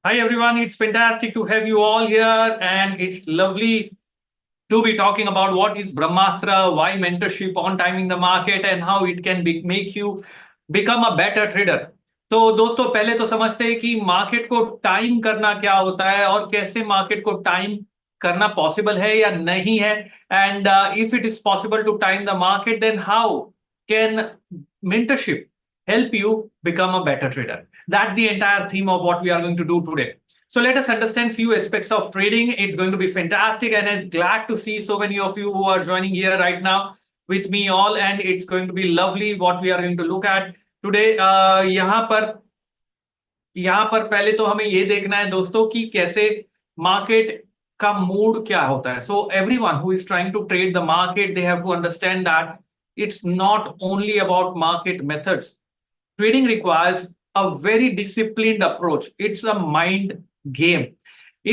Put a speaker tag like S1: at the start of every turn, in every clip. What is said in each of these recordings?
S1: Hi everyone, it's fantastic to have you all here, and it's lovely to be talking about what is Brahmastra, why mentorship on timing the market, and how it can make you become a better trader. तो दोस्तों पहले तो समझते हैं कि market को time करना क्या होता है और कैसे मार्केट को टाइम करना पॉसिबल है या नहीं है, and if it is possible to time the market then how can mentorship help you become a better trader. That's the entire theme of what we are going to do today. So let us understand few aspects of trading. It's going to be fantastic, and I'm glad to see so many of you who are joining here right now with me all, and it's going to be lovely what we are going to look at today. यहाँ पर पहले तो हमें ये देखना है दोस्तों कि कैसे मार्केट का मूड क्या होता है. So everyone who is trying to trade the market, they have to understand that it's not only about market methods. Trading requires a very disciplined approach. It's a mind game.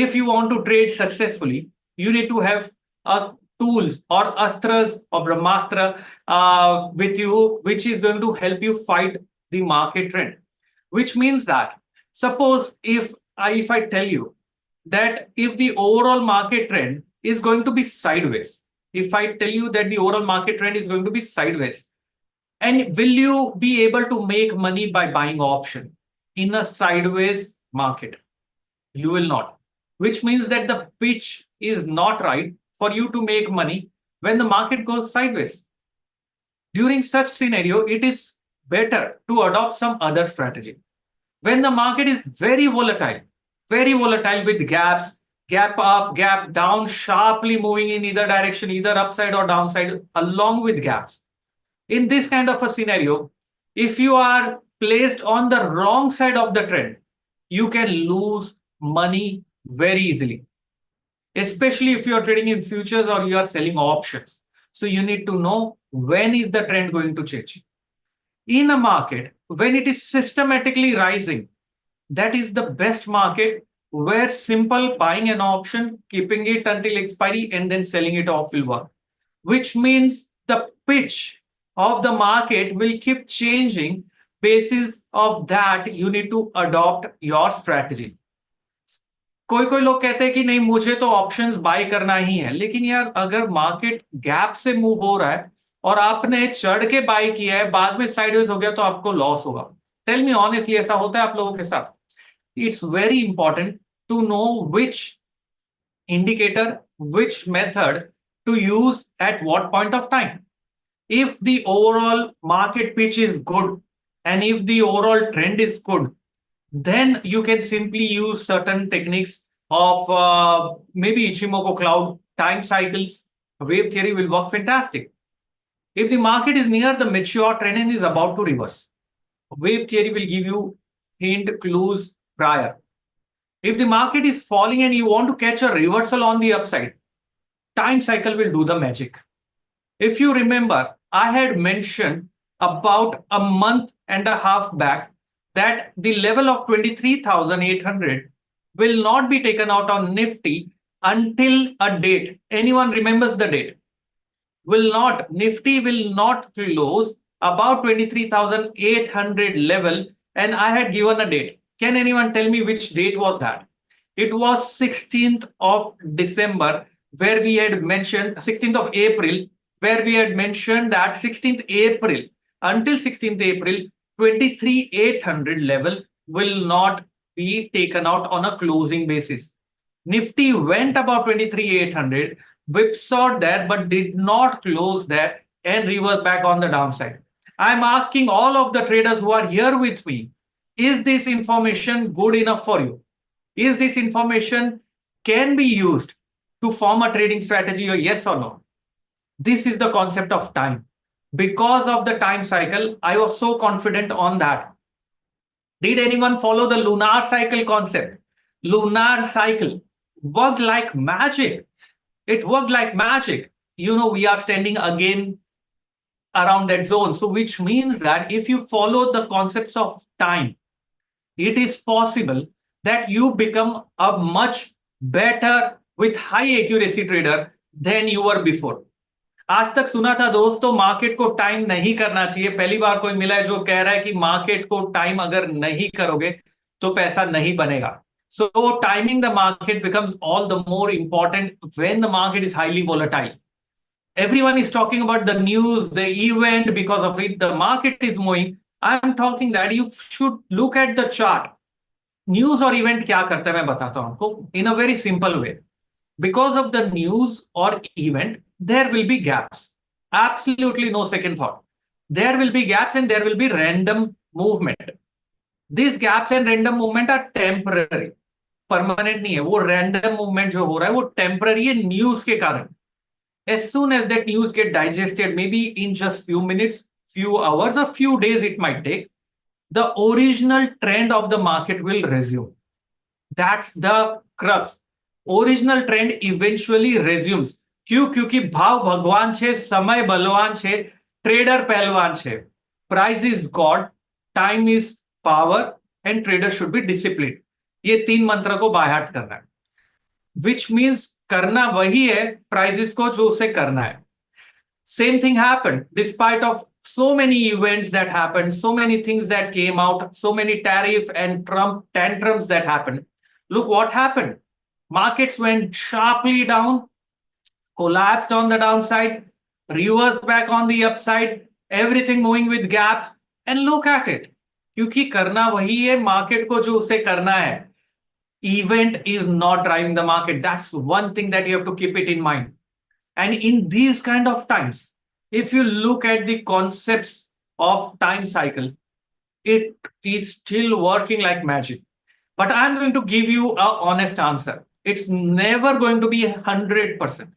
S1: If you want to trade successfully, you need to have tools or astras or brahmastra with you, which is going to help you fight the market trend. Which means that suppose if I tell you that if the overall market trend is going to be sideways, if I tell you that the overall market trend is going to be sideways, and will you be able to make money by buying option in a sideways market? You will not, which means that the pitch is not right for you to make money when the market goes sideways. During such scenario, it is better to adopt some other strategy. When the market is very volatile with gaps, gap up, gap down, sharply moving in either direction, either upside or downside, along with gaps. In this kind of a scenario, if you are placed on the wrong side of the trend, you can lose money very easily, especially if you are trading in futures or you are selling options. So you need to know when is the trend going to change. In a market, when it is systematically rising, that is the best market where simple buying an option, keeping it until expiry, and then selling it off will work. Which means the pitch of the market will keep changing. Basis of that, you need to adopt your strategy. कोई कोई लोग कहते हैं कि नहीं मुझे तो options bye करना ही है, लेकिन यार अगर मार्केट गैप से मूव हो रहा है और आपने चढ़ के बाय किया है, बाद में साइडवेज हो गया तो आपको लॉस होगा. टेल मी ऑनेस्टली, ऐसा होता है आप लोगों के साथ? It's very important to know which indicator, which method to use at what point of time. If the overall market pitch is good and if the overall trend is good, then you can simply use certain techniques of maybe Ichimoku cloud, time cycles, wave theory will work fantastic. If the market is near the mature trend and is about to reverse, wave theory will give you hint, clues prior. If the market is falling and you want to catch a reversal on the upside, time cycle will do the magic. If you remember, I had mentioned about a month and a half back that the level of 23,800 will not be taken out on Nifty until a date. Anyone remembers the date? Nifty will not close about 23,800 level, and I had given a date. Can anyone tell me which date was that? It was 16th of December, where we had mentioned 16th of April, where we had mentioned that 16th April until 16th April, 23,800 level will not be taken out on a closing basis. Nifty went about 23,800, whipsawed there, but did not close there and reverse back on the downside. I'm asking all of the traders who are here with me, is this information good enough for you? Is this information can be used to form a trading strategy, or yes or no? This is the concept of time. Because of the time cycle, I was so confident on that. Did anyone follow the lunar cycle concept? Lunar cycle worked like magic. It worked like magic. You know, we are standing again around that zone. So which means that if you follow the concepts of time, it is possible that you become a much better with high accuracy trader than you were before. आज तक सुना था दोस्तों market को time नहीं करना चाहिए. पहली बार कोई मिला है जो कह रहा है कि मार्केट को टाइम अगर नहीं करोगे तो पैसा नहीं बनेगा. So timing the market becomes all the more important when the market is highly volatile. Everyone is talking about the news, the event, because of it the market is moving. I'm talking that you should look at the chart. News और event क्या करता है मैं बताता हूं आपको in a very simple way. Because of the news or event, there will be gaps. Absolutely no second thought. There will be gaps and there will be random movement. These gaps and random movement are temporary. Permanent नहीं है. वो random movement जो हो रहा है वो temporary है news के कारण. As soon as that news get digested, maybe in just few minutes, few hours, or few days it might take, the original trend of the market will resume. That's the crux. Original trend eventually resumes. क्यों? क्योंकि भाव भगवान छे, समय बलवान छे, trader पहलवान छे. Price is God, time is power, and trader should be disciplined. ये तीन मंत्र को बाय हार्ट करना है. Which means करना वही है प्राइजेस को जो उसे करना है. Same thing happened despite of so many events that happened, so many things that came out, so many tariff and Trump tantrums that happened. Look what happened. Markets went sharply down, collapsed on the downside, reversed back on the upside, everything moving with gaps. And look at it. क्योंकि करना वही है market को जो उसे करना है. Event is not driving the market. That's one thing that you have to keep it in mind. And in these kind of times, if you look at the concepts of time cycle, it is still working like magic. But I'm going to give you an honest answer. It's never going to be 100%.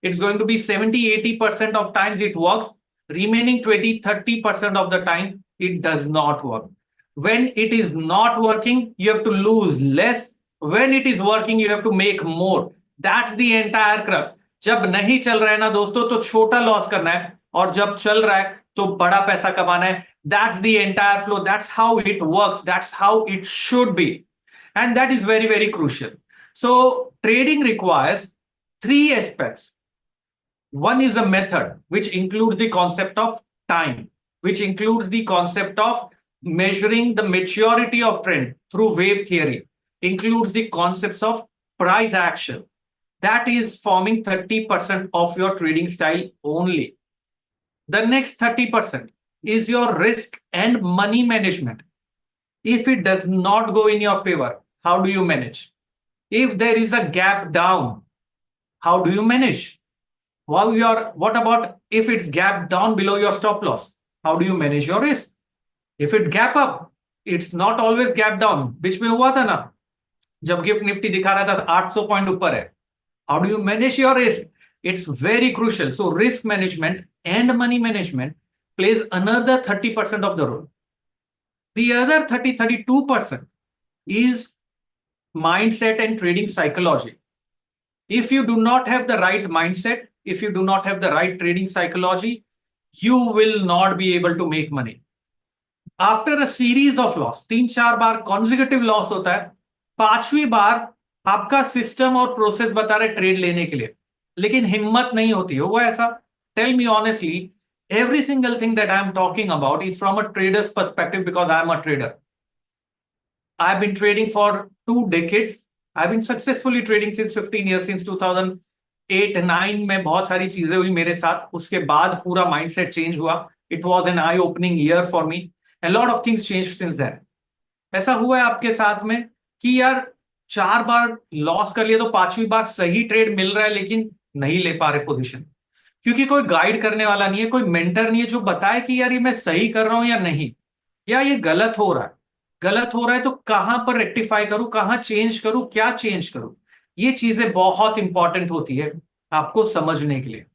S1: It's going to be 70-80% of times it works. Remaining 20-30% of the time, it does not work. When it is not working, you have to lose less. When it is working, you have to make more. That's the entire crux. जब नहीं चल रहा है ना दोस्तों तो छोटा loss करना है और जब चल रहा है तो बड़ा पैसा कमाना है. That's the entire flow. That's how it works. That's how it should be. And that is very, very crucial. So trading requires three aspects. One is a method which includes the concept of time, which includes the concept of measuring the maturity of trend through wave theory, includes the concepts of price action. That is forming 30% of your trading style only. The next 30% is your risk and money management. If it does not go in your favor, how do you manage? If there is a gap down, how do you manage? What about if it's gap down below your stop loss? How do you manage your risk? If it gap up, it's not always gap down. बीच में हुआ था ना जब gift Nifty दिखा रहा था 800 point ऊपर है. How do you manage your risk? It's very crucial. So risk management and money management plays another 30% of the role. The other 32% is mindset and trading psychology. If you do not have the right mindset, if you do not have the right trading psychology, you will not be able to make money. After a series of loss, 3-4 bar consecutive loss होता है, 5वीं बार आपका system और process बता रहे trade लेने के लिए, लेकिन हिम्मत नहीं होती है वो ऐसा. Tell me honestly, every single thing that I'm talking about is from a trader's perspective because I'm a trader. I've been trading for 2 decades. I've been successfully trading since 15 years, since 2008-9 में बहुत सारी चीजें हुई मेरे साथ. उसके बाद पूरा माइंडसेट चेंज हुआ. It was an eye-opening year for me. A lot of things changed since then. ऐसा हुआ है आपके साथ में कि यार 4 बार लॉस कर लिया तो 5वीं बार सही ट्रेड मिल रहा है लेकिन नहीं ले पा रहे पोजीशन, क्योंकि कोई गाइड करने वाला नहीं है, कोई मेंटर नहीं है जो बताए कि यार ये मैं सही कर रहा हूं या नहीं, या ये गलत हो रहा है. गलत हो रहा है तो कहां पर रेक्टिफाई करूं, कहां चेंज करूं, क्या चेंज करूं. ये चीजें बहुत इंपॉर्टेंट होती है आपको समझने के लिए.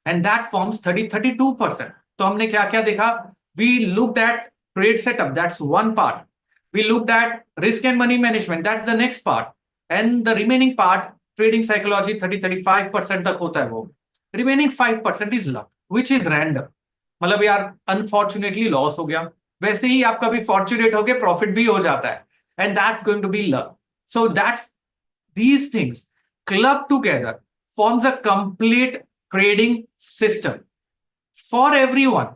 S1: And that forms 32%. तो हमने क्या क्या देखा? We looked at trade setup, that's one part. We looked at risk and money management. That's the next part. And the remaining part, trading psychology, 30-35% तक होता है वो. Remaining 5% is luck, which is random. मतलब यार unfortunately loss हो गया, वैसे ही आप कभी fortunate हो गए profit भी हो जाता है. And that's going to be luck. So that's these things club together forms a complete trading system for everyone.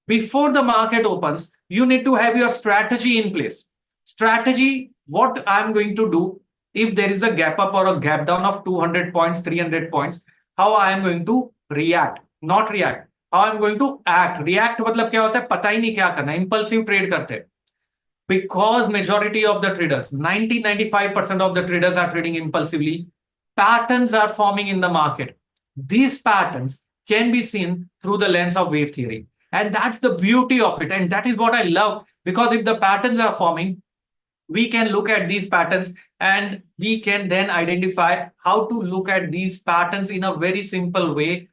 S1: Before the market opens, you need to have your strategy in place. Strategy, what I'm going to do if there is a gap up or a gap down of 200 points, 300 points, how I am going to react, not react, how I'm going to act. React मतलब क्या होता है, पता ही नहीं क्या करना, impulsive trade करते हैं. Because majority of the traders, 90-95% of the traders are trading impulsively, patterns are forming in the market. These patterns can be seen through the lens of wave theory. And that's the beauty of it. And that is what I love, because if the patterns are forming, we can look at these patterns and we can then identify how to look at these patterns in a very simple way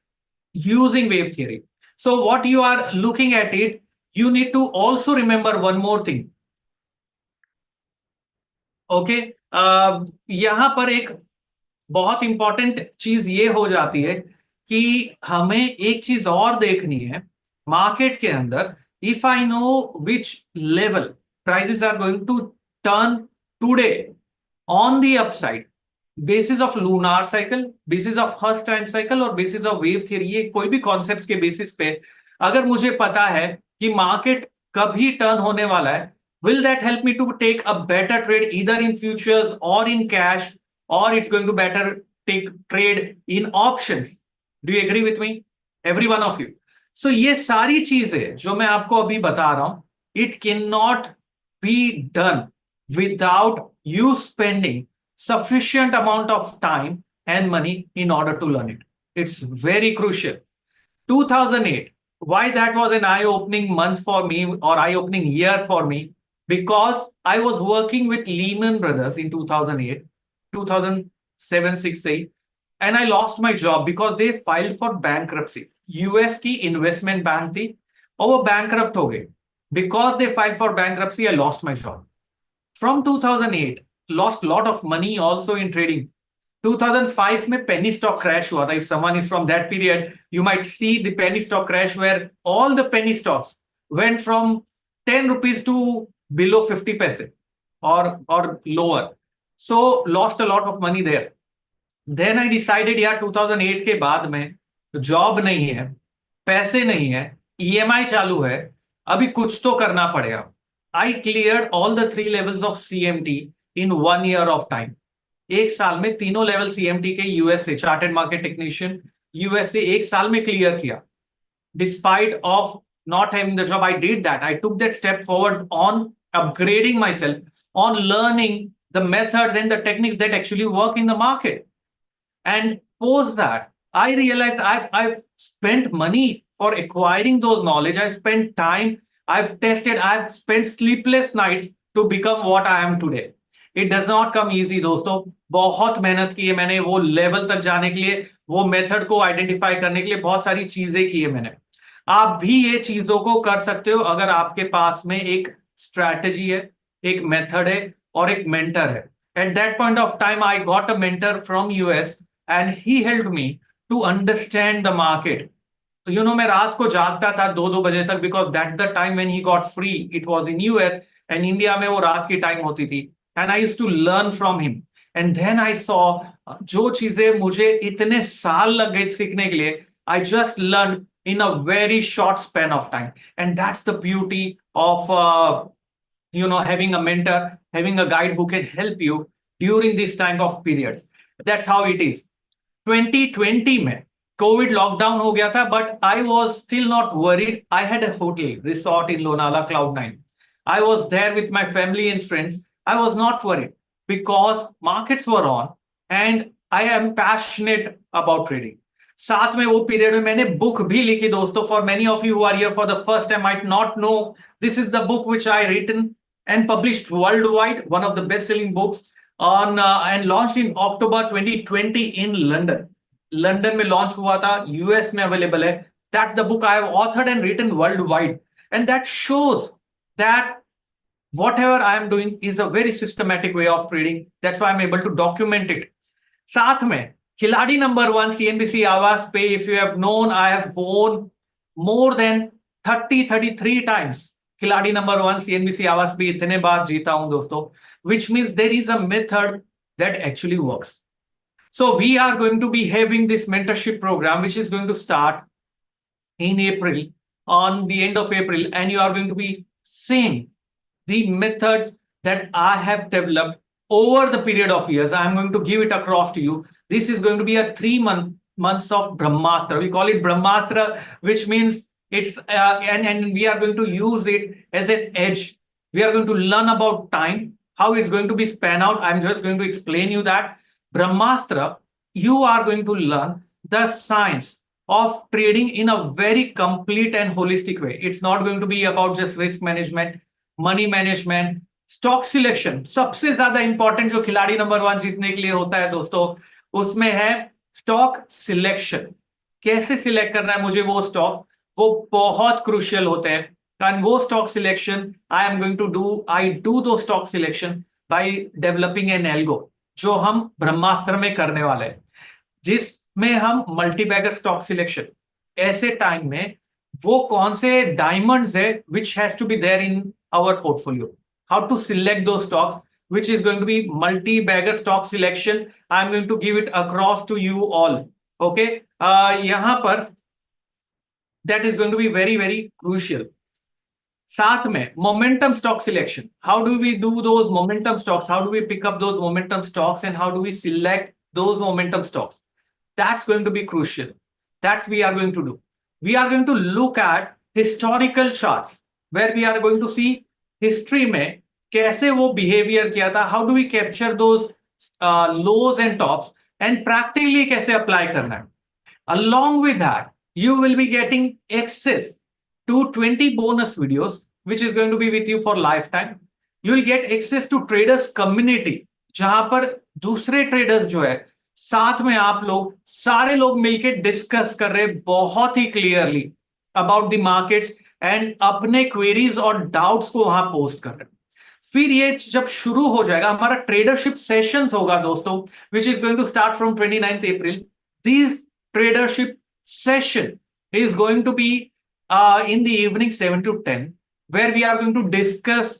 S1: using wave theory. So what you are looking at it, you need to also remember one more thing. Okay, यहां पर एक बहुत important चीज ये हो जाती है कि हमें एक चीज और देखनी है मार्केट के अंदर. If I know which level prices are going to turn today on the upside, basis of lunar cycle, basis of Hurst time cycle और बेसिस ऑफ वेव थियरी, ये कोई भी कॉन्सेप्ट्स के बेसिस पे अगर मुझे पता है कि मार्केट कभी टर्न होने वाला है, will that help me to take a better trade either in futures or in cash, or it's going to better take trade in options? Do you agree with me, every one of you? So ये सारी चीजें जो मैं आपको अभी बता रहा हूं, it cannot be done without you spending sufficient amount of time and money in order to learn it. It's very crucial. 2008, why that was an eye-opening month for me, or eye-opening year for me, because I was working with Lehman Brothers in 2008, 2007, 6, 8, and I lost my job because they filed for bankruptcy. US की investment bank थी और वो bankrupt हो गए. Because they filed for bankruptcy, I lost my job. From 2008, lost lot of money also in trading. 2005 में penny stock crash हुआ था. If someone is from that period, you might see the penny stock crash where all the penny stocks went from 10 rupees to below 50 paise or lower. So lost a lot of money there. Then I decided यार 2008 के बाद में job नहीं है, पैसे नहीं है, EMI चालू है, अभी कुछ तो करना पड़ेगा. I cleared all the 3 levels of CMT in 1 year of time. एक साल में तीनों लेवल CMT के USA chartered market technician USA एक साल में क्लियर किया. Despite of not having the job, I did that. I took that step forward on upgrading myself, on learning the methods and the techniques that actually work in the market. And post that, I realized I've spent money for acquiring those knowledge. I spent time, I've tested, I've spent sleepless nights to become what I am today. It does not come easy दोस्तों. बहुत मेहनत की है मैंने वो level तक जाने के लिए, वो मेथड को आइडेंटिफाई करने के लिए बहुत सारी चीजें की है मैंने. आप भी ये चीजों को कर सकते हो अगर आपके पास में एक स्ट्रैटेजी है, एक मेथड है और एक मेंटर है. At that point of time, I got a mentor from US and he helped me to understand the market. You know, मैं रात को जागता था 2-2 बजे तक because that's the time when he got free. It was in US and India में वो रात की टाइम होती थी. And I used to learn from him. And then I saw जो चीजें मुझे इतने साल लग गए सीखने के लिए, I just learned in a very short span of time. And that's the beauty of having a mentor, having a guide who can help you during this time of periods. That's how it is. 2020 में Covid lockdown हो गया था, but I was still not worried. I had a hotel resort in Lonavala Cloud9. I was there with my family and friends. I was not worried because markets were on and I am passionate about trading. साथ में वो period में मैंने book भी लिखी दोस्तों. For many of you who are here for the first time might not know, this is the book which I written and published worldwide, one of the best-selling books on and launched in October 2020 in London. London में launch हुआ था, US में available है. That's the book I have authored and written worldwide, and that shows that whatever I am doing is a very systematic way of trading. That's why I'm able to document it. साथ में खिलाड़ी number 1 CNBC आवाज पे, if you have known, I have won more than 33 times. खिलाड़ी number 1 CNBC आवाज पे इतने बार जीता हूं दोस्तों, which means there is a method that actually works. So we are going to be having this mentorship program, which is going to start in April, on the end of April, and you are going to be seeing the methods that I have developed over the period of years. I'm going to give it across to you. This is going to be a 3 months of Brahmastra. We call it Brahmastra, which means it's and we are going to use it as an edge. We are going to learn about time, how it's going to be span out. I'm just going to explain you that Brahmastra, you are going to learn the science of trading in a very complete and holistic way. It's not going to be about just risk management, money management, stock selection. सबसे ज्यादा important जो खिलाड़ी number 1 जीतने के लिए होता है दोस्तों, उसमें है स्टॉक सिलेक्शन. कैसे सिलेक्ट करना है मुझे वो स्टॉक, वो बहुत क्रूशियल होते हैं. एंड वो stock selection I am going to do, I do though stock selection by developing an algo, जो हम ब्रह्मास्त्र में करने वाले हैं, जिसमें हम मल्टीबैगर स्टॉक सिलेक्शन ऐसे टाइम में वो कौन से डायमंड्स है which has to be there in our portfolio, how to select those stocks, which is going to be multi-bagger stock selection. I'm going to give it across to you all. Okay, यहाँ पर that is going to be very very crucial. साथ में momentum stock selection. How do we do those momentum stocks? How do we pick up those momentum stocks and how do we select those momentum stocks? That's going to be crucial. That's we are going to do. We are going to look at historical charts where we are going to see history में कैसे वो behaviour किया था, how do we capture those lows and tops and practically कैसे apply करना है. Along with that, you will be getting access to 20 bonus videos, which is going to be with you for lifetime. You will get access to traders community, जहां पर दूसरे traders जो है साथ में आप लोग सारे लोग मिलकर डिस्कस कर रहे बहुत ही clearly about the markets and अपने क्वेरीज और डाउट्स को वहां पोस्ट कर रहे हैं. फिर ये जब शुरू हो जाएगा हमारा ट्रेडरशिप सेशंस होगा दोस्तों, which is going to start from 29th April. This tradership session is going to be in the evening 7 to 10, where we are going to discuss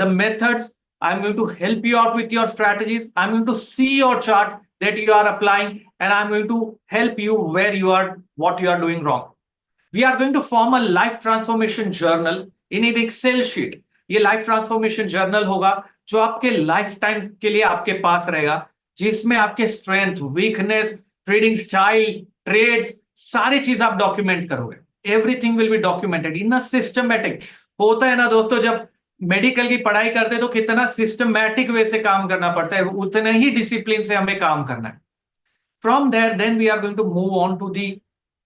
S1: the methods. I'm going to help you out with your strategies. I'm going to see your chart that you are applying, and I'm going to help you where you are, what you are doing wrong. We are going to form a life transformation journal in an Excel sheet. ये life transformation journal होगा जो आपके life time के लिए आपके पास रहेगा, जिसमें आपके strength, weakness, trading style, trades, सारी चीज आप डॉक्यूमेंट करोगे. Everything will be documented in a systematic. होता है ना दोस्तों, जब मेडिकल की पढ़ाई करते हैं तो कितना सिस्टमैटिक वे से काम करना पड़ता है, उतने ही डिसिप्लिन से हमें काम करना है. From there then we are going to move on to the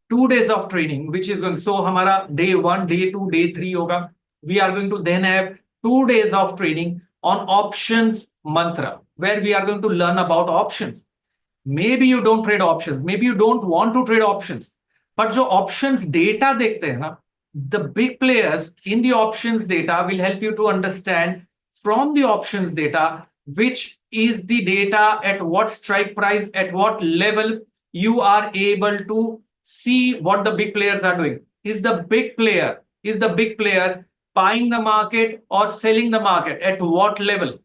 S1: 2 days of training, which is going, so हमारा day 1, day 2, day 3 होगा. We are going to then have 2 days of training on options mantra, where we are going to learn about options. Maybe you don't trade options, maybe you don't want to trade options, but जो options data देखते हैं ना, the big players in the options data will help you to understand from the options data which is the data at what strike price, at what level you are able to see what the big players are doing. Is the big player buying the market or selling the market, at what level?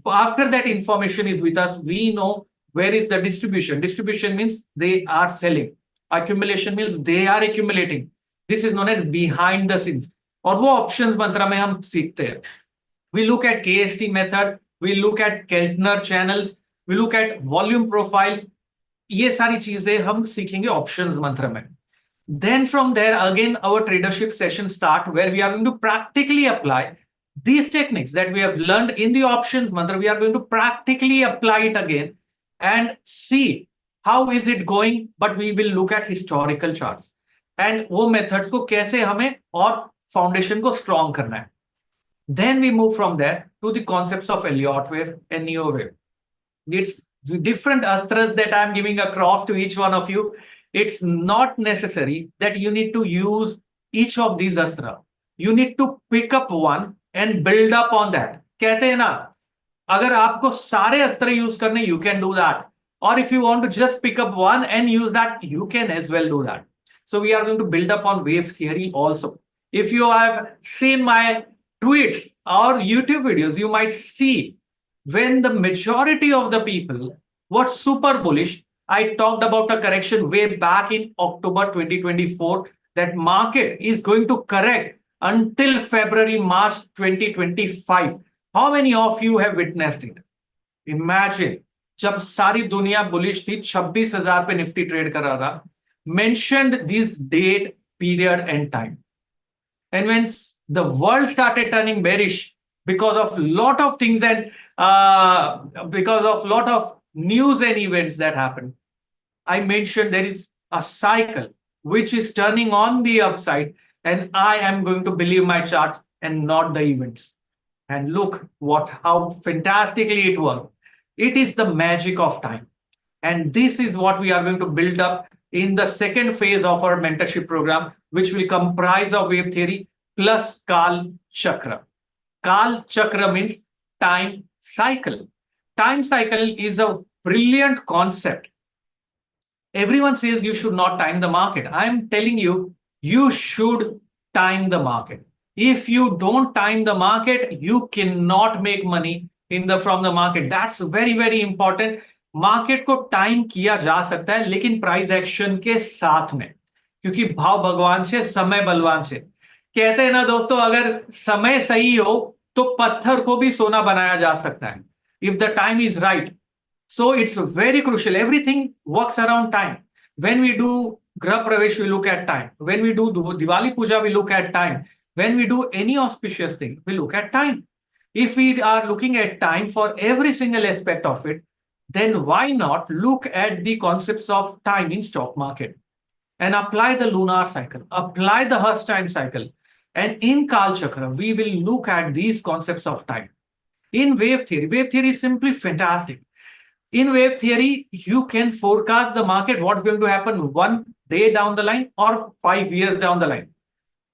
S1: After that information is with us, we know where is the distribution. Distribution means they are selling. Accumulation means they are accumulating. This is known as behind the scenes. और वो options मंत्र में हम सीखते हैं. We look at KST method, we look at Keltner channels, we look at volume profile. ये सारी चीजें हम सीखेंगे ऑप्शंस मंत्र में. Then from there again our tradership session start, where we are going to practically apply these techniques that we have learned in the options mantra. We are going to practically apply it again and see how is it going, but we will look at historical charts and वो methods को कैसे हमें और foundation को strong करना है. Then we move from there to the concepts of Elliott wave and Neo wave. It's different astras that I'm giving across to each one of you. It's not necessary that you need to use each of these astra. You need to pick up one and build up on that. कहते हैं ना, अगर आपको सारे अस्त्र use करने, you can do that. Or if you want to just pick up one and use that, you can as well do that. So we are going to build up on wave theory also. If you have seen my tweets or YouTube videos, you might see when the majority of the people were super bullish. I talked about a correction way back in October 2024 that market is going to correct until February, March 2025. How many of you have witnessed it? Imagine जब सारी दुनिया bullish थी, 26,000 पे Nifty trade कर रहा था, mentioned this date, period and time. And when the world started turning bearish because of lot of things and because of lot of news and events that happened, I mentioned there is a cycle which is turning on the upside, and I am going to believe my charts and not the events. And look how fantastically it worked. It is the magic of time. And this is what we are going to build up in the second phase of our mentorship program, which will comprise of wave theory plus Kal Chakra. Kal Chakra means time cycle. Time cycle is a brilliant concept. Everyone says you should not time the market. I am telling you, you should time the market. If you don't time the market, you cannot make money from the market. That's very, very important. Market को time किया जा सकता है, लेकिन price action के साथ में, क्योंकि भाव भगवान से समय बलवान से. कहते हैं ना दोस्तों, अगर समय सही हो तो पत्थर को भी सोना बनाया जा सकता है, if the time is right. So it's very crucial. Everything works around time. When we do Grah Pravesh, we look at time. When we do Diwali Puja, we look at time. When we do any auspicious thing, we look at time. If we are looking at time for every single aspect of it, then why not look at the concepts of time in stock market and apply the lunar cycle, apply the Hurst time cycle. And in Kal Chakra, we will look at these concepts of time. In wave theory is simply fantastic. In wave theory, you can forecast the market, what's going to happen 1 day down the line or 5 years down the line.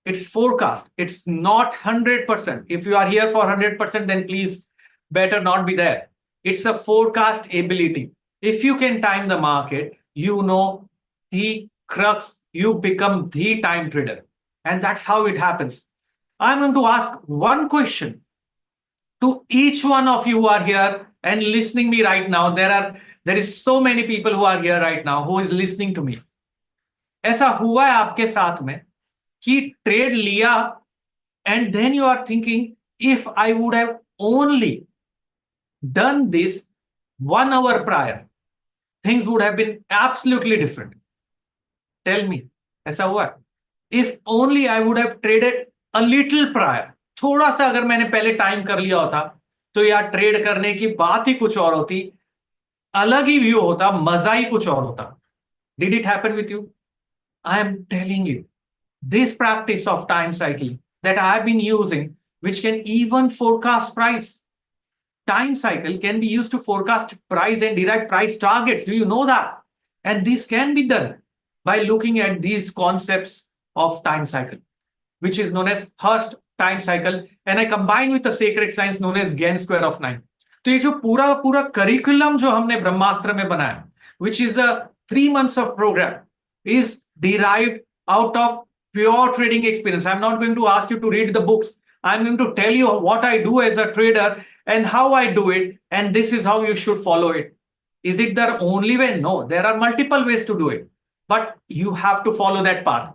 S1: It's forecast. It's not 100%. If you are here for 100%, then please better not be there. It's a forecast ability. If you can time the market, you know the crux, you become the time trader. And that's how it happens. I'm going to ask one question to each one of you who are here and listening me right now. There is so many people who are here right now who is listening to me. ऐसा हुआ है आपके साथ में कि trade लिया and then you are thinking, if I would have only done this 1 hour prior, things would have been absolutely different. Tell me, ऐसा हुआ है? If only I would have traded a little prior, थोड़ा सा अगर मैंने पहले time कर लिया होता तो यार ट्रेड करने की बात ही कुछ और होती, अलग ही व्यू होता, मजा ही कुछ और होता. Did it happen with you? I am telling you, this practice of time cycling that I have been using, which can even forecast price. Time cycle can be used to forecast price and derive price targets. Do you know that? And this can be done by looking at these concepts of time cycle, which is known as Hurst time cycle, and I combine with the sacred science known as Gann square of 9. तो ये जो पूरा curriculum जो हमने ब्रह्मास्त्र में बनाया, which is a 3 months of program, is derived out of pure trading experience. I'm not going to ask you to read the books. I'm going to tell you what I do as a trader and how I do it, and this is how you should follow it. Is it the only way? No, there are multiple ways to do it, but you have to follow that path.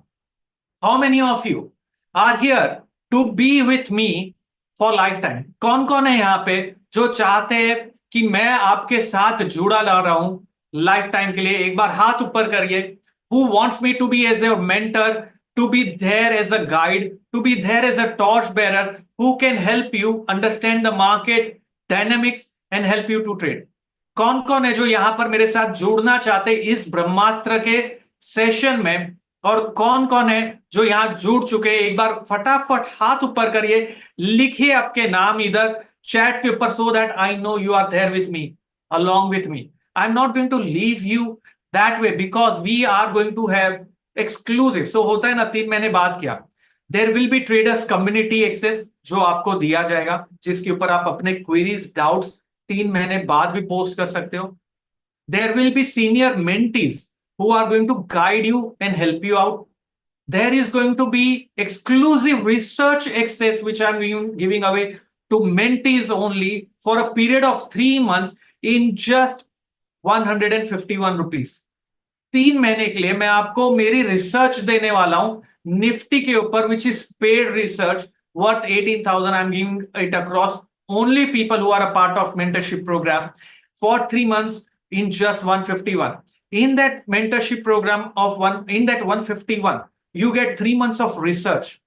S1: How many of you are here to be with me for lifetime? कौन कौन है यहाँ पे जो चाहते हैं कि मैं आपके साथ जुड़ा ला रहा हूं लाइफ टाइम के लिए? एक बार हाथ ऊपर करिए. Who wants me to be as a mentor, to be there as a guide, to be there as a torch bearer who can help you understand the market dynamics and help you to trade? कौन कौन है जो यहां पर मेरे साथ जुड़ना चाहते इस ब्रह्मास्त्र के सेशन में, और कौन कौन है जो यहां जुड़ चुके? एक बार फटाफट हाथ ऊपर करिए, लिखिए आपके नाम इधर चैट के ऊपर, so that I know you are there with me, along with me. I'm not going to leave you that way because we are going to have exclusive. So होता है ना, 3 महीने बाद किया, there will be traders community access जो आपको दिया जाएगा, जिसके ऊपर आप अपने queries, doubts 3 महीने बाद भी पोस्ट कर सकते हो. There will be senior mentees who are going to guide you and help you out. There is going to be exclusive research access which I'm giving away to mentees only for a period of 3 months in just 151 rupees. 3 महीने के लिए मैं आपको मेरी research देने वाला हूं Nifty के ऊपर, which is paid research worth 18,000. I'm giving it across only people who are a part of mentorship program for 3 months in just 151. In that mentorship program of in that 151, you get 3 months of research.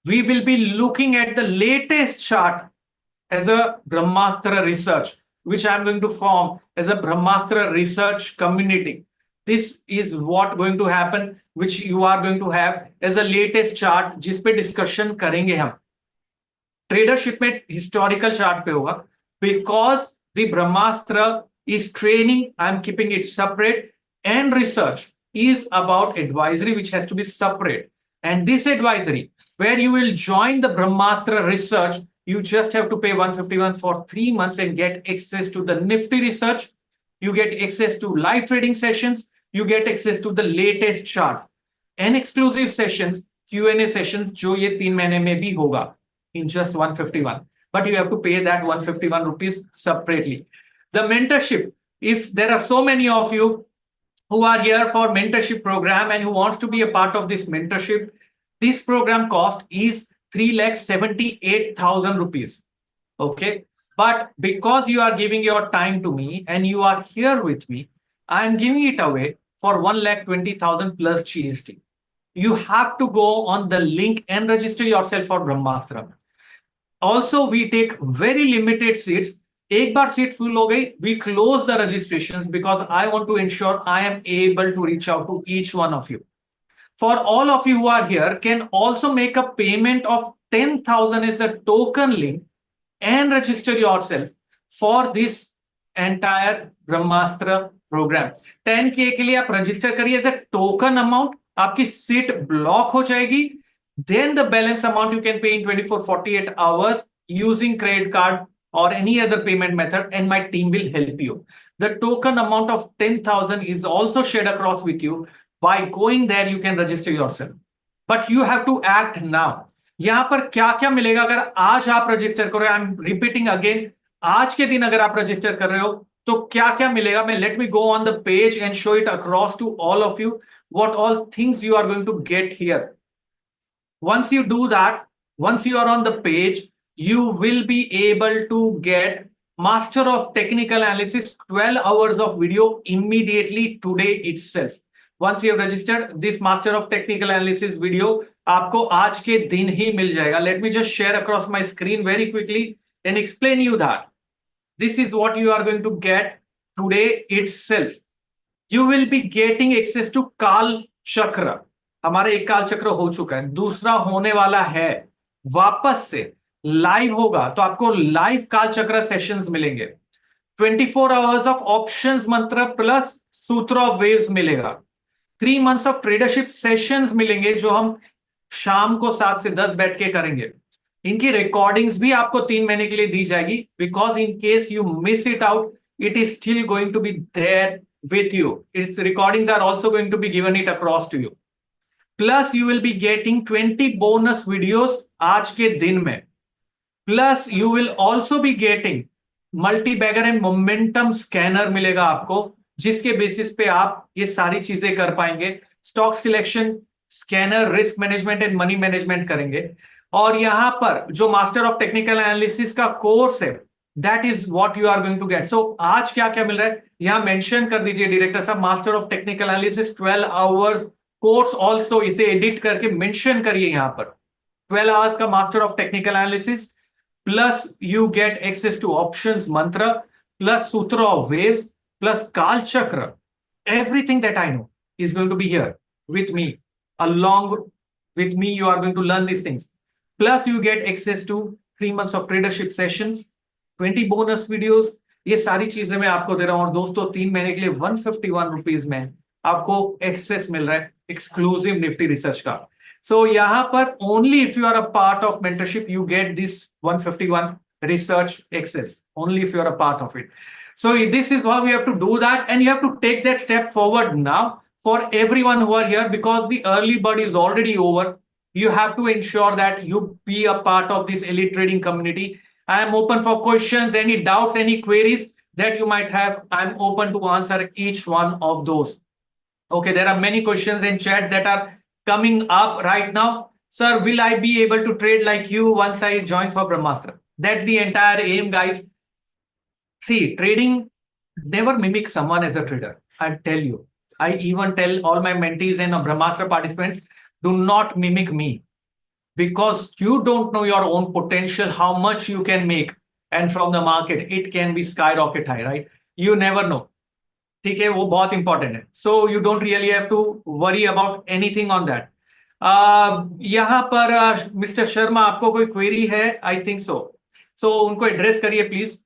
S1: We will be looking at the latest chart as a BRAHMASTRA research, which I'm going to form as a BRAHMASTRA research community. This is what going to happen, which you are going to have as a latest chart, जिस पे discussion करेंगे हम. Tradership में historical chart पे होगा, because the BRAHMASTRA is training. I'm keeping it separate, and research is about advisory, which has to be separate. And this advisory, where you will join the BRAHMASTRA research, you just have to pay 151 for 3 months and get access to the Nifty research. You get access to live trading sessions. You get access to the latest charts and exclusive sessions, Q&A sessions, जो ये 3 महीने में भी होगा in just 151. But you have to pay that 151 rupees separately. The mentorship, if there are so many of you who are here for mentorship program and who wants to be a part of this mentorship, this program cost is 3,78,000 rupees. Okay. But because you are giving your time to me and you are here with me, I am giving it away for 1,20,000 plus GST. You have to go on the link and register yourself for BRAHMASTRA. Also, we take very limited seats. एक बार seat full हो गई, we close the registrations because I want to ensure I am able to reach out to each one of you. For all of you who are here, can also make a payment of 10,000 as a token link and register yourself for this entire BRAHMASTRA program. 10K के लिए आप register करिए as a token amount, आपकी seat block हो जाएगी. Then the balance amount you can pay in 24-48 hours using credit card or any other payment method, and my team will help you. The token amount of 10,000 is also shared across with you. By going there, you can register yourself. But you have to act now. यहाँ पर क्या क्या मिलेगा अगर आज आप register करो? I am repeating again, आज के दिन अगर आप रजिस्टर कर रहे हो तो क्या क्या मिलेगा? मैं let me go on the page and show it across to all of you what all things you are going to get here. Once you do that, once you are on the page, you will be able to get Master of Technical Analysis 12 hours of video immediately today itself. Once you have registered, this Master of Technical Analysis video आपको आज के दिन ही मिल जाएगा. Let me just share across my screen very quickly and explain you that. This is what you are going to get today itself. You will be getting access to काल चक्र. हमारा एक काल चक्र हो चुका है, दूसरा होने वाला है, वापस से लाइव होगा, तो आपको लाइव काल चक्र सेशंस मिलेंगे. 24 hours of options Mantra plus Sutra of waves मिलेगा. 3 months ऑफ ट्रेडरशिप सेशंस मिलेंगे जो हम शाम को 7 से 10 बैठ के करेंगे. इनकी रिकॉर्डिंग्स भी आपको 3 महीने के लिए दी जाएगी, because in case you miss it out, it is still going to be there with you. Its recordings are also going to be given it across to you. Plus you will be getting 20 bonus videos आज के दिन में. Plus you will also be getting multi-bagger and momentum scanner मिलेगा आपको, जिसके basis पे आप ये सारी चीजें कर पाएंगे. Stock selection, scanner, risk management and money management करेंगे. और यहां पर जो मास्टर ऑफ टेक्निकल एनालिसिस का कोर्स है, that is what you are going to get. So आज क्या क्या मिल रहा है यहां मेंशन कर दीजिए डायरेक्टर साहब. Master of technical analysis 12 hours course, also इसे एडिट करके मेंशन करिए यहां पर. 12 आवर्स का master of technical analysis plus you get access to options Mantra plus Sutra of waves plus Kaal Chakra. Everything that I know is going to be here with me. Along with me, you are going to learn these things. Plus you get access to 3 months of tradership sessions, 20 bonus videos. ये सारी चीजें मैं आपको दे रहा हूं. और दोस्तों 3 महीने के लिए 151 रुपीज में आपको एक्सेस मिल रहा है एक्सक्लूसिव निफ्टी रिसर्च का. सो यहाँ पर only if you are a part of mentorship you get this 151 research access, only if you are a part of it. So this is how we have to do that, and you have to take that step forward now for everyone who are here, because the early bird is already over. You have to ensure that you be a part of this elite trading community. I am open for questions, any doubts, any queries that you might have. I am open to answer each one of those. Okay, there are many questions in chat that are coming up right now. Sir, will I be able to trade like you once I join for BRAHMASTRA? That's the entire aim, guys. See, trading never mimic someone as a trader. I tell you, I even tell all my mentees and Brahmastra participants, do not mimic me, because you don't know your own potential, how much you can make, and from the market it can be skyrocket high, right? You never know. ठीक है, वो बहुत important है. So you don't really have to worry about anything on that. यहां पर mister Sharma, आपको कोई query है? I think so. सो उनको एड्रेस करिए प्लीज.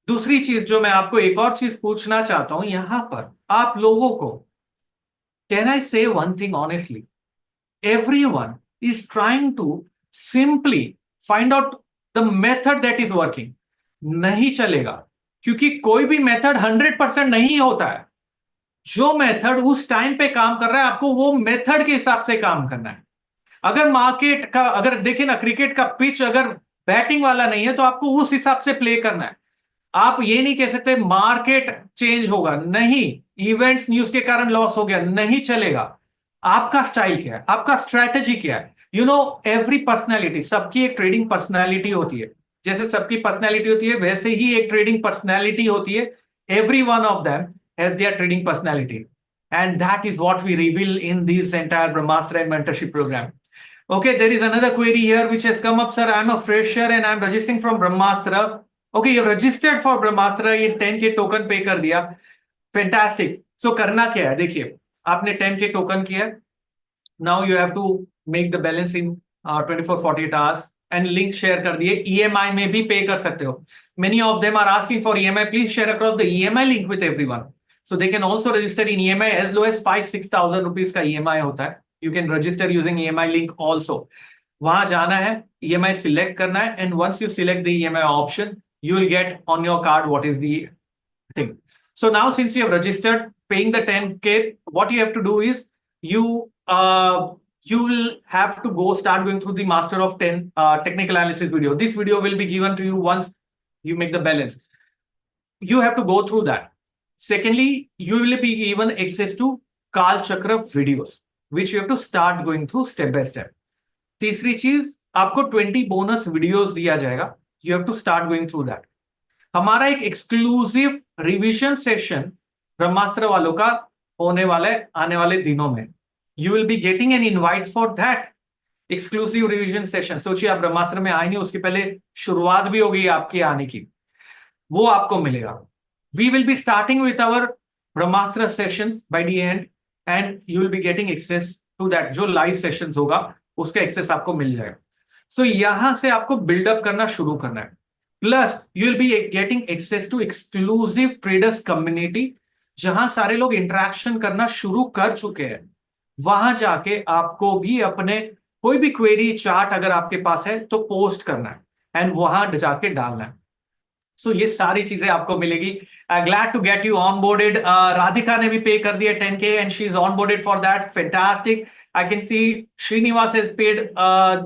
S1: दूसरी चीज जो मैं आपको एक और चीज पूछना चाहता हूं, यहां पर आप लोगों को, कैन आई से one thing honestly, everyone is trying to simply find out the method that is working. नहीं चलेगा, क्योंकि कोई भी मेथड 100% नहीं होता है. जो मेथड उस टाइम पे काम कर रहा है, आपको वो मेथड के हिसाब से काम करना है. अगर मार्केट का, अगर देखिए ना, क्रिकेट का पिच अगर बैटिंग वाला नहीं है तो आपको उस हिसाब से प्ले करना है. आप ये नहीं कह सकते मार्केट चेंज होगा, नहीं, इवेंट्स न्यूज के कारण लॉस हो गया, नहीं चलेगा. आपका स्टाइल क्या है, आपका स्ट्रैटेजी क्या है? यू नो, एवरी पर्सनैलिटी, सबकी एक ट्रेडिंग पर्सनैलिटी होती है. जैसे सबकी पर्सनैलिटी होती है, वैसे ही एक ट्रेडिंग पर्सनैलिटी होती है. Every one of them has their trading personality, and that is what we reveal in this entire Brahmastra and mentorship program. Okay, there is another query here which has come up. Sir, I'm a fresher and I'm registering from Brahmastra. Okay, you've registered for Brahmastra, ये 10K token पे कर दिया. Fantastic. So करना क्या है? देखिए, आपने 10K token किया. Now you have to make the balance in 24-48 hours and link share कर दिए. EMI में भी पे कर सकते हो. Many of them are asking for EMI. Please share across the EMI link with everyone. So they can also register in EMI as low as 5,000-6,000 rupees का EMI होता है. You can register using EMI link also. वहां जाना है, EMI select करना है, and once you select the EMI option, you will get on your card what is the thing. So now since you have registered, paying the 10K, what you have to do is you will have to start going through the Master of 10 technical analysis video. This video will be given to you once you make the balance. You have to go through that. Secondly, you will be given access to Kyal Chakra videos, which you have to start going through step by step. तीसरी चीज, आपको 20 bonus videos दिया जाएगा. You have to start going through that. हमारा एक exclusive revision session ब्रह्मास्त्र वालों का होने वाला है आने वाले दिनों में. You will be getting an invite for that exclusive revision session. सोचिए, आप ब्रह्मास्त्र में आए नहीं, उसके पहले शुरुआत भी हो गई आपकी आने की, वो आपको मिलेगा. We will be starting with our Brahmastra sessions by the end, and you will be getting access to that. जो live sessions होगा उसका access आपको मिल जाएगा. So यहां से आपको build up करना शुरू करना है. Plus you will be getting access to exclusive traders community, जहां सारे लोग interaction करना शुरू कर चुके हैं. वहां जाके आपको भी अपने कोई भी क्वेरी चार्ट अगर आपके पास है तो पोस्ट करना है एंड वहां जाके डालना है. सो ये सारी चीजें आपको मिलेगी. Glad to get you on boarded. Radhika ने भी पे कर दिया 10K and she is on boarded for that. Fantastic. I can see Srinivas has paid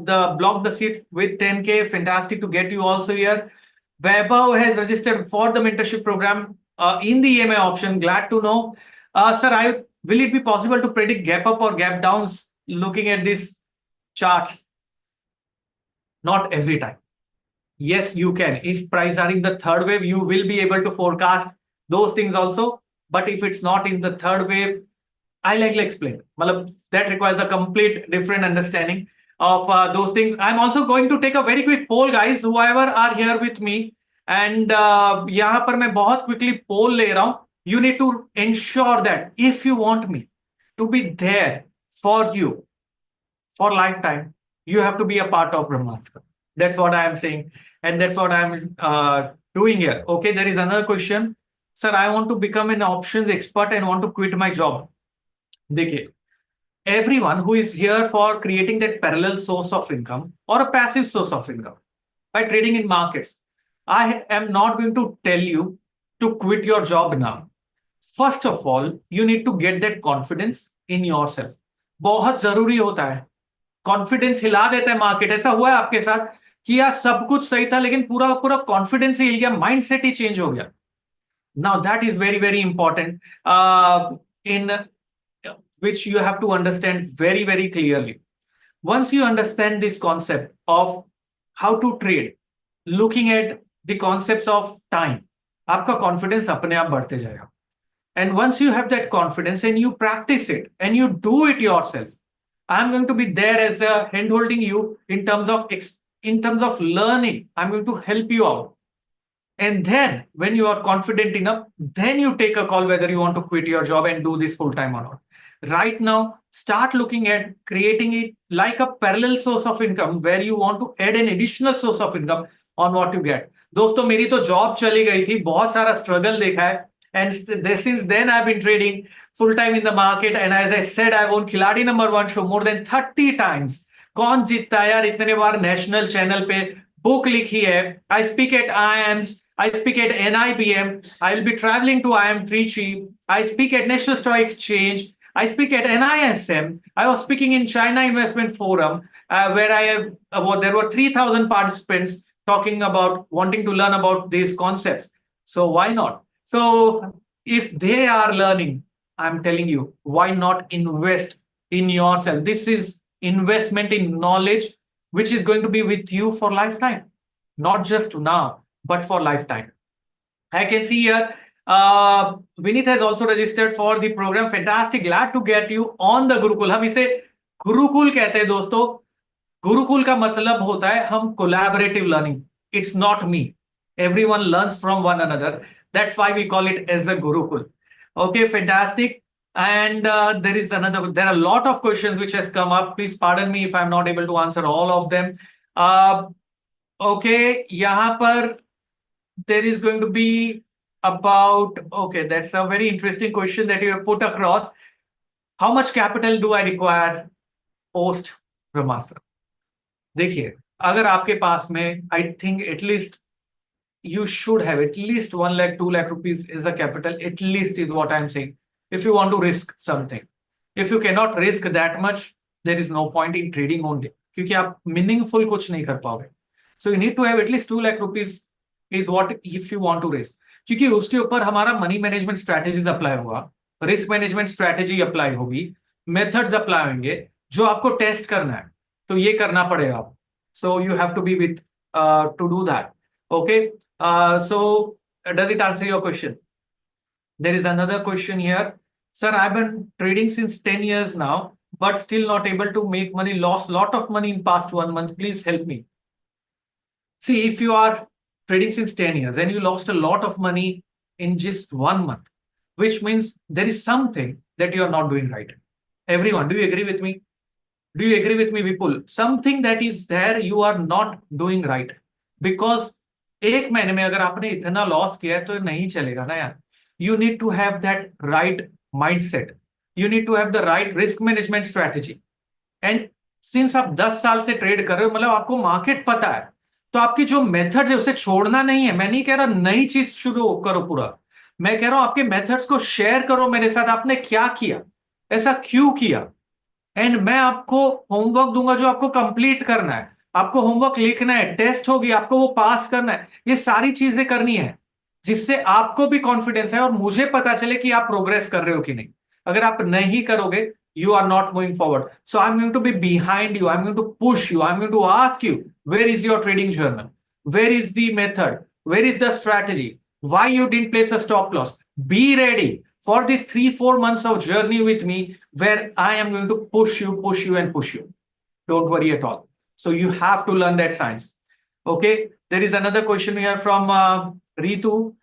S1: the block the seat with 10K. Fantastic to get you also here. Vaibhav has registered for the mentorship program in the EMI option. Glad to know. Sir, will it be possible to predict gap up or gap downs looking at these charts? Not every time. Yes, you can. If prices are in the third wave, you will be able to forecast those things also. But if it's not in the third wave, I like to explain. That requires a complete different understanding of those things. I'm also going to take a very quick poll, guys, whoever are here with me. And यहाँ पर मैं बहुत quickly poll ले रहा हूँ. You need to ensure that if you want me to be there for you for lifetime, you have to be a part of Brahmastra. That's what I am saying. And that's what I'm doing here. Okay, there is another question. Sir, I want to become an options expert and want to quit my job. देखिए, everyone who is here for creating that parallel source of income or a passive source of income by trading in markets, I am not going to tell you to quit your job now. First of all, you need to get that confidence in yourself. बहुत जरूरी होता है. Confidence हिला देता है market. ऐसा हुआ है आपके साथ कि यार सब कुछ सही था लेकिन पूरा पूरा कॉन्फिडेंस ही हिल गया, माइंडसेट ही चेंज हो गया. Now that is very very important, in which you have to understand very very clearly. Once you understand this concept of how to trade, looking at the concepts of time, आपका confidence अपने आप बढ़ते जाएगा. And once you have that confidence and you practice it and you do it yourself, I'm going to be there as a hand holding you in terms of learning. I'm going to help you out. And then when you are confident enough, then you take a call whether you want to quit your job and do this full time or not. Right now, start looking at creating it like a parallel source of income where you want to add an additional source of income on what you get. दोस्तों मेरी तो job चली गई थी, बहुत सारा struggle देखा है, and since then I've been trading full time in the market, and as I said, I won खिलाड़ी number 1 show more than 30 times. कौन जीतता है यार इतने बार नेशनल चैनल पे, बुक लिखी है, I speak at IIMs, I speak at NIBM, I will be traveling to IIM Trichy, I speak at National Stock Exchange, I speak at NISM, I was speaking in China Investment Forum, where there were 3,000 participants talking about wanting to learn about these concepts. So why not? So if they are learning, I'm telling you, why not invest in yourself? This is investment in knowledge, which is going to be with you for lifetime, not just now, but for lifetime. I can see here, Vinith has also registered for the program. Fantastic. Glad to get you on the Gurukul. हम इसे गुरुकुल कहते हैं दोस्तों. गुरुकुल का मतलब होता है हम collaborative learning. It's not me. Everyone learns from one another. That's why we call it as a Gurukul. Okay, fantastic. And there are a lot of questions which has come up. Please pardon me if I'm not able to answer all of them. Okay, यहाँ पर there is going to be that's a very interesting question that you have put across. How much capital do I require post Brahmastra? देखिए, अगर आपके पास में, I think at least you should have at least 1 lakh, 2 lakh rupees is a capital, at least is what I'm saying. If you want to risk something, if you cannot risk that much, there is no point in trading only, क्योंकि आप meaningful कुछ नहीं कर पाओगे. So you need to have at least 2 lakh rupees is what if you want to risk. क्योंकि उसके ऊपर हमारा मनी मैनेजमेंट स्ट्रैटेजीज अप्लाई होगा, रिस्क मैनेजमेंट स्ट्रैटेजी अप्लाई होगी, मेथड्स अप्लाई होंगे जो आपको टेस्ट करना है, तो ये करना पड़ेगा आप. So you have to be with to do that. Okay, so does it answer your question? There is another question here. Sir, I have been trading since 10 years now but still not able to make money, lost lot of money in past 1 month, please help me. See, if you are trading since 10 years and you lost a lot of money in just 1 month, which means there is something that you are not doing right. Everyone, do you agree with me? Do you agree with me, Vipul? Something that is there you are not doing right. Because एक महीने में अगर आपने इतना loss किया है तो नहीं चलेगा ना यार. You need to have that right mindset. You need to have the right risk management strategy. And since आप 10 साल से ट्रेड कर रहे हो, मतलब आपको मार्केट पता है, तो आपकी जो मेथड है उसे छोड़ना नहीं है. मैं नहीं कह रहा नई चीज शुरू करो पूरा, मैं कह रहा हूं आपके मेथड्स को शेयर करो मेरे साथ. आपने क्या किया, ऐसा क्यों किया, एंड मैं आपको होमवर्क दूंगा जो आपको कंप्लीट करना है. आपको होमवर्क लिखना है, टेस्ट होगी, आपको वो पास करना है. ये सारी चीजें करनी है जिससे आपको भी कॉन्फिडेंस है और मुझे पता चले कि आप प्रोग्रेस कर रहे हो कि नहीं. अगर आप नहीं करोगे, you are not moving forward. So I'm going to be behind you. I'm going to push you. I'm going to ask you, where is your trading journal? Where is the method? Where is the strategy? Why you didn't place a stop loss? Be ready for this 3-4 months of journey with me where I am going to push you and push you. Don't worry at all. So you have to learn that science. Okay. There is another question here from Ritu.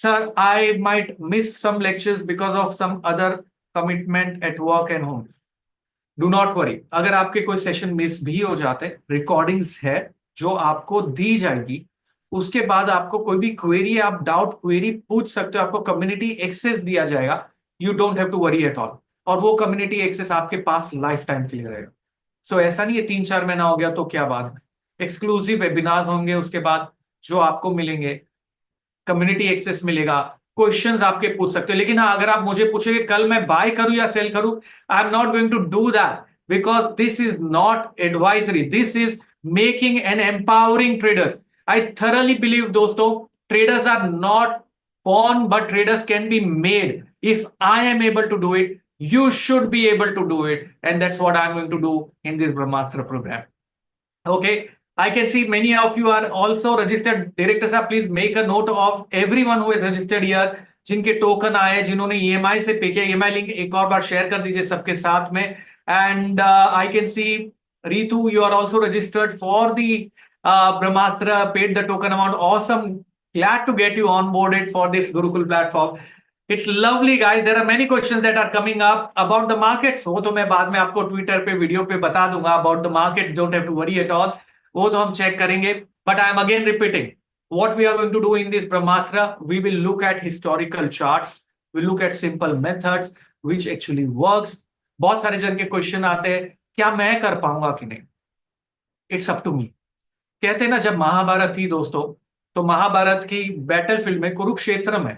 S1: Sir, I might miss some lectures because of some other commitment at work and home. Do not worry. अगर आपके कोई session miss भी हो जाते, recordings है जो आपको दी जाएगी, उसके बाद आपको कोई भी क्वेरी, आप डाउट क्वेरी पूछ सकते हो, आपको कम्युनिटी एक्सेस दिया जाएगा. You don't have to worry at all. और वो कम्युनिटी एक्सेस आपके पास लाइफ टाइम के लिए रहेगा. सो ऐसा नहीं है 3-4 महीना हो गया तो क्या बात. एक्सक्लूसिव वेबिनार्स होंगे, उसके बाद जो आपको मिलेंगे, कम्युनिटी एक्सेस मिलेगा, क्वेश्चंस आपके पूछ सकते हो. लेकिन हाँ, अगर आप मुझे पूछेंगे कल मैं बाय करूं या सेल करूं, I am not going to do that because this is not advisory. This is making and empowering traders. I thoroughly believe दोस्तों, traders are not born but traders can be made. If I am able to do it, you should be able to do it, and that's what I'm going to do in this Brahmastra program. Okay, I can see many of you are also registered. Director साहब, please make a note of everyone who is registered here, जिनके token आए, जिन्होंने EMI से पे किया. EMI link एक और बार share कर दीजिए सबके साथ में. And I can see Ritu, you are also registered for the Brahmastra, paid the token amount. Awesome. Glad to get you onboarded for this Gurukul platform. It's lovely, guys. There are many questions that are coming up about the markets. वो तो मैं बाद में आपको Twitter पे video पे बता दूंगा about the markets. Don't have to worry at all. वो तो हम चेक करेंगे. But I am again repeating what we are going to do in this Brahmastra. We will look at historical charts. We'll look at simple methods which actually works. बहुत सारे जन के question आते हैं, क्या मैं कर पाऊंगा कि नहीं. It's up to me. कहते हैं ना, जब महाभारत थी दोस्तों, तो महाभारत की बैटलफील्ड में, कुरुक्षेत्र में,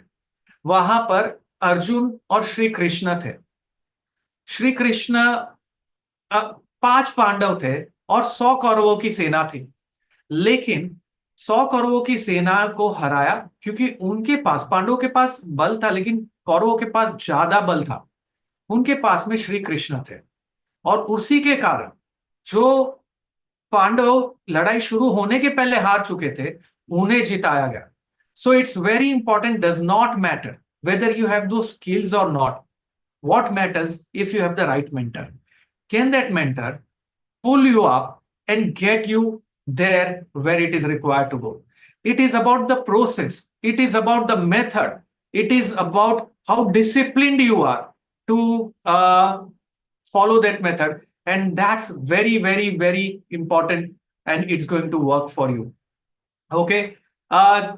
S1: वहां पर अर्जुन और श्री कृष्ण थे. श्री कृष्ण 5 पांडव थे और 100 कौरवों की सेना थी. लेकिन 100 कौरवों की सेना को हराया क्योंकि उनके पास, पांडवों के पास बल था, लेकिन कौरवों के पास ज्यादा बल था. उनके पास में श्री कृष्ण थे और उसी के कारण जो पांडव लड़ाई शुरू होने के पहले हार चुके थे, उन्हें जिताया गया. So it's very important. Does not matter whether you have those skills or not. What matters if you have the right mentor. Can that mentor pull you up and get you there where it is required to go? It is about the process. It is about the method. It is about how disciplined you are to follow that method. And that's very, very, very important. And it's going to work for you. Okay.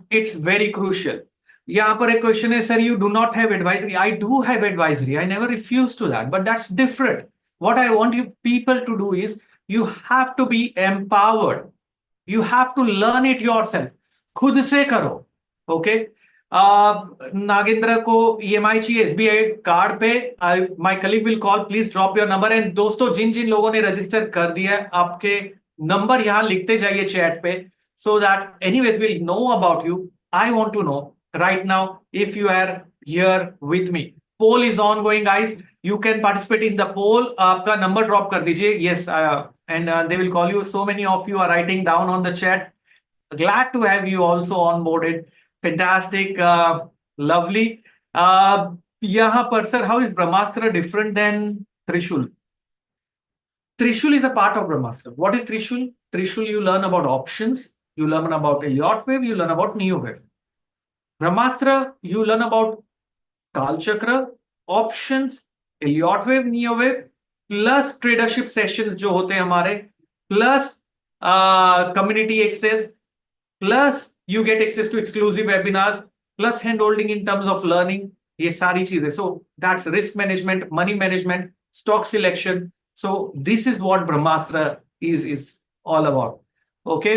S1: It's very crucial. यहाँ पर एक question है, sir you do not have advisory. I do have advisory. I never refuse to that, but that's different. What I want you people to do is you have to be empowered. You have to learn it yourself. खुद से करो. Okay. Nagendra को EMI चाहिए SBI card पे. My colleague will call. Please drop your number. And दोस्तों, जिन जिन लोगों ने रजिस्टर कर दिया है, आपके नंबर यहां लिखते जाइए चैट पे, so that anyways we'll know about you. I want to know right now if you are here with me. Poll is ongoing, guys. You can participate in the poll. आपका number drop कर दीजिए. Yes, and they will call you. So many of you are writing down on the chat. Glad to have you also onboarded. Fantastic. Lovely. यहाँ पर sir, how is Brahmastra different than Trishul? Trishul is a part of Brahmastra. What is Trishul? Trishul, you learn about options. You learn about Elliott wave, you learn about Neo wave. Brahmastra, you learn about Kal Chakra, options, Elliott wave, Neo wave, plus tradership sessions जो होते हैं हमारे, plus community access, plus you get access to exclusive webinars, plus hand holding in terms of learning. ये सारी चीजें. So that's risk management, money management, stock selection. So this is what Brahmastra is all about. Okay.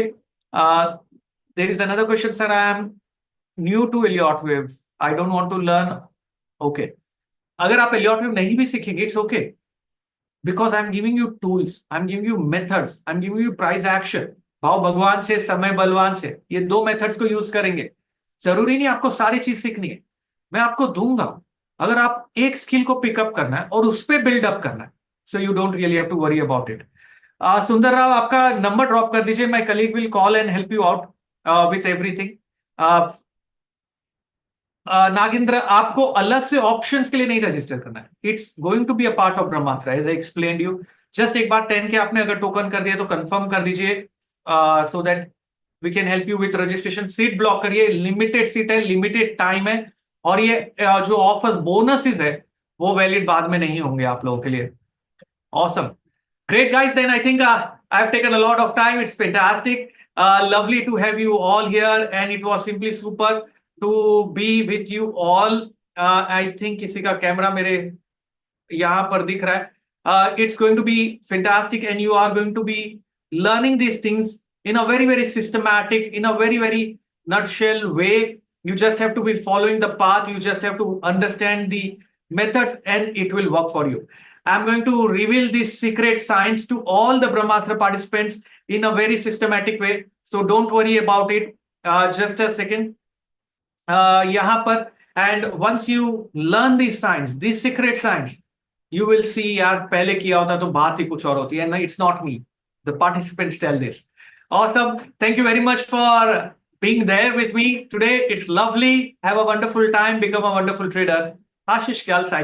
S1: There is another question, sir. I am new to Elliott wave. I don't want to learn. Okay. अगर आप Elliott wave नहीं भी सीखेंगे, it's okay. Because I'm giving you tools. I'm giving you methods. I'm giving you price action. भाव भगवान से, समय बलवान से. ये 2 methods को यूज करेंगे. जरूरी नहीं आपको सारी चीज सीखनी है. मैं आपको दूंगा. अगर आप एक स्किल को पिकअप करना है और उस पर बिल्डअप करना है, so you don't really have to worry about it. सुंदर राव, आपका नंबर ड्रॉप कर दीजिए. My colleague will call and help you out with everything. Nagendra, आपको अलग से ऑप्शंस के लिए नहीं रजिस्टर करना है. It's going to be a part of Brahmastra as I explained you. Just एक बार 10 के आपने अगर टोकन कर दिया तो कंफर्म कर दीजिए, so that we can help you with registration. Seat block करिए. लिमिटेड सीट है, लिमिटेड टाइम है, और ये जो ऑफर्स बोनसेस है वो वैलिड बाद में नहीं होंगे आप लोगों के लिए. Awesome. Great, guys. Then I think I've taken a lot of time. It's fantastic. Lovely to have you all here, and it was simply super to be with you all. I think किसी का camera मेरे यहाँ पर दिख रहा है. It's going to be fantastic, and you are going to be learning these things in a very, very systematic, in a very, very nutshell way. You just have to be following the path. You just have to understand the methods, and it will work for you. I'm going to reveal this secret science to all the Brahmastra participants in a very systematic way. So don't worry about it. Just a second. यहाँ पर, and once you learn this science, this secret science, you will see यार पहले किया होता तो बात ही कुछ और होती है. No, it's not me. The participants tell this. Awesome. Thank you very much for being there with me today. It's lovely. Have a wonderful time. Become a wonderful trader. Ashish Kyal signing.